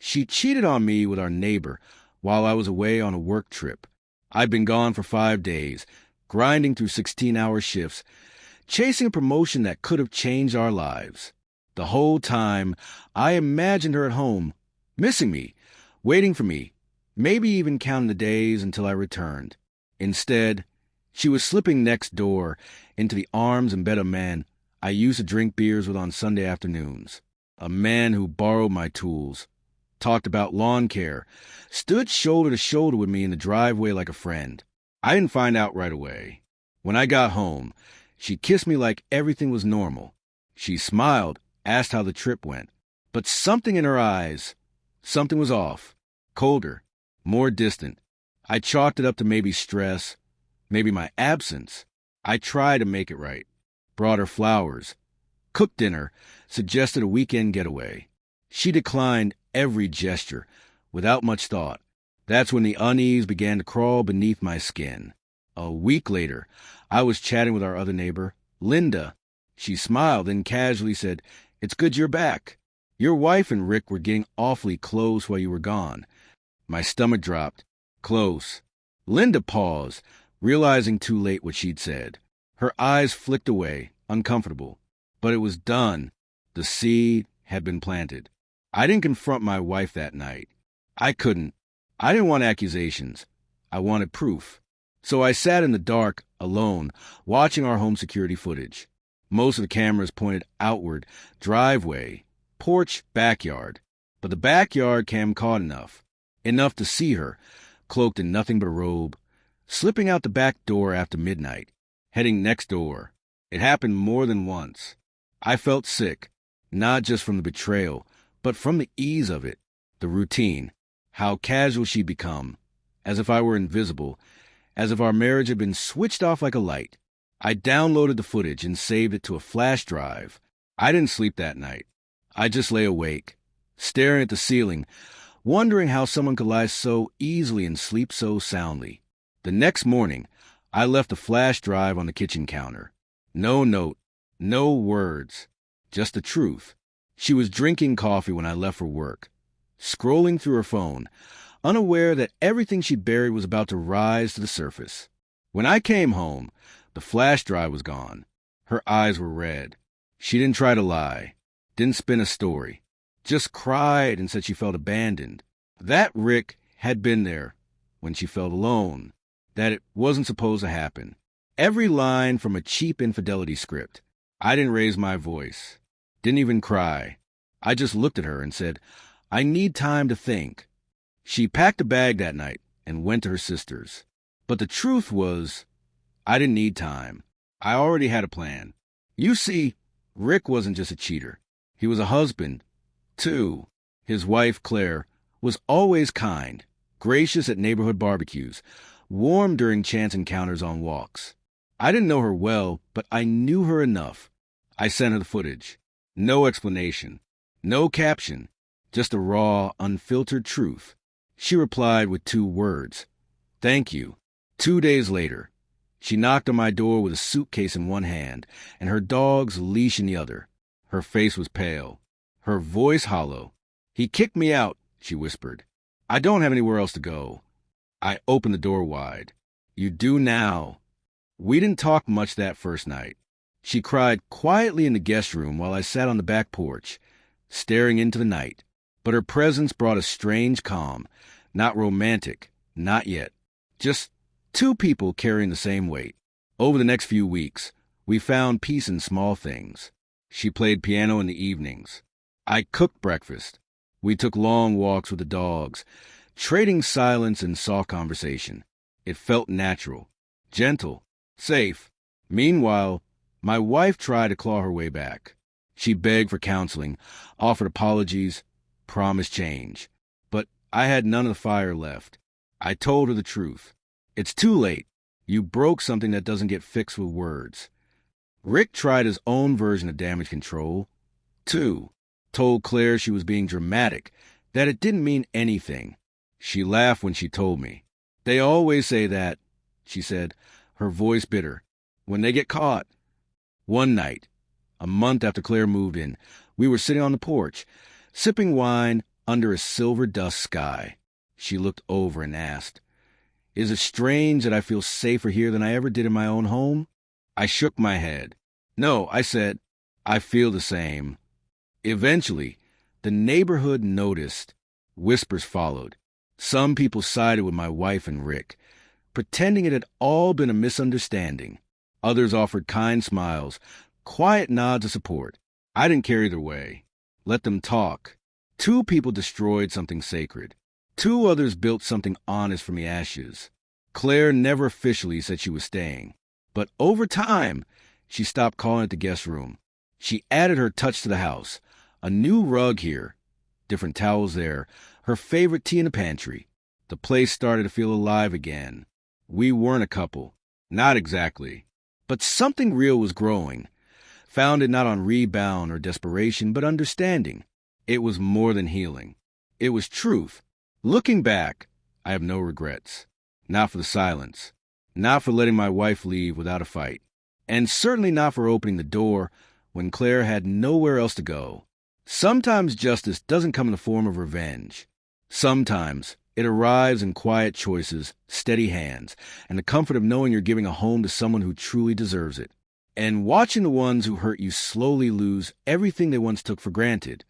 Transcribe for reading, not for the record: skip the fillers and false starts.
She cheated on me with our neighbor while I was away on a work trip. I'd been gone for 5 days, grinding through 16-hour shifts, chasing a promotion that could have changed our lives. The whole time, I imagined her at home, missing me, waiting for me, maybe even counting the days until I returned. Instead, she was slipping next door into the arms and bed of a man I used to drink beers with on Sunday afternoons. A man who borrowed my tools, talked about lawn care, stood shoulder to shoulder with me in the driveway like a friend. I didn't find out right away. When I got home, she kissed me like everything was normal. She smiled, asked how the trip went. But something in her eyes, something was off, colder, more distant. I chalked it up to maybe stress, maybe my absence. I tried to make it right. Brought her flowers, cooked dinner, suggested a weekend getaway. She declined every gesture, without much thought. That's when the unease began to crawl beneath my skin. A week later, I was chatting with our other neighbor, Linda. She smiled and casually said, "It's good you're back. Your wife and Rick were getting awfully close while you were gone." My stomach dropped. Close. Linda paused, realizing too late what she'd said. Her eyes flicked away, uncomfortable. But it was done. The seed had been planted. I didn't confront my wife that night. I couldn't. I didn't want accusations. I wanted proof. So I sat in the dark, alone, watching our home security footage. Most of the cameras pointed outward, driveway, porch, backyard. But the backyard cam caught enough to see her, cloaked in nothing but a robe, slipping out the back door after midnight, heading next door. It happened more than once. I felt sick, not just from the betrayal, but from the ease of it, the routine, how casual she'd become, as if I were invisible, as if our marriage had been switched off like a light. I downloaded the footage and saved it to a flash drive. I didn't sleep that night. I just lay awake, staring at the ceiling, wondering how someone could lie so easily and sleep so soundly. The next morning, I left the flash drive on the kitchen counter. No note, no words, just the truth. She was drinking coffee when I left for work, scrolling through her phone, unaware that everything she buried was about to rise to the surface. When I came home, the flash drive was gone. Her eyes were red. She didn't try to lie, didn't spin a story, just cried and said she felt abandoned. That Rick had been there when she felt alone, that it wasn't supposed to happen. Every line from a cheap infidelity script. I didn't raise my voice, didn't even cry. I just looked at her and said, "I need time to think." She packed a bag that night and went to her sister's. But the truth was, I didn't need time. I already had a plan. You see, Rick wasn't just a cheater. He was a husband, too. His wife, Claire, was always kind, gracious at neighborhood barbecues, warm during chance encounters on walks. I didn't know her well, but I knew her enough. I sent her the footage. No explanation, no caption, just a raw, unfiltered truth. She replied with 2 words, "Thank you." 2 days later, she knocked on my door with a suitcase in one hand and her dog's leash in the other. Her face was pale, her voice hollow. "He kicked me out," she whispered. "I don't have anywhere else to go." I opened the door wide. "You do now." We didn't talk much that first night. She cried quietly in the guest room while I sat on the back porch, staring into the night. But her presence brought a strange calm, not romantic, not yet. Just 2 people carrying the same weight. Over the next few weeks, we found peace in small things. She played piano in the evenings. I cooked breakfast. We took long walks with the dogs, trading silence and soft conversation. It felt natural, gentle, safe. Meanwhile, my wife tried to claw her way back. She begged for counseling, offered apologies, promised change. But I had none of the fire left. I told her the truth. "It's too late. You broke something that doesn't get fixed with words." Rick tried his own version of damage control, too. Told Claire she was being dramatic, that it didn't mean anything. She laughed when she told me. "They always say that," she said, her voice bitter, "when they get caught." One night, a month after Claire moved in, we were sitting on the porch, sipping wine, under a silver dust sky. She looked over and asked, "Is it strange that I feel safer here than I ever did in my own home?" I shook my head. "No," I said, "I feel the same." Eventually, the neighborhood noticed. Whispers followed. Some people sided with my wife and Rick, pretending it had all been a misunderstanding. Others offered kind smiles, quiet nods of support. I didn't care either way. Let them talk. 2 people destroyed something sacred. 2 others built something honest from the ashes. Claire never officially said she was staying. But over time, she stopped calling it the guest room. She added her touch to the house. A new rug here, different towels there, her favorite tea in the pantry. The place started to feel alive again. We weren't a couple. Not exactly. But something real was growing, founded not on rebound or desperation, but understanding. It was more than healing. It was truth. Looking back, I have no regrets. Not for the silence. Not for letting my wife leave without a fight. And certainly not for opening the door when Claire had nowhere else to go. Sometimes justice doesn't come in the form of revenge. Sometimes it arrives in quiet choices, steady hands, and the comfort of knowing you're giving a home to someone who truly deserves it. And watching the ones who hurt you slowly lose everything they once took for granted.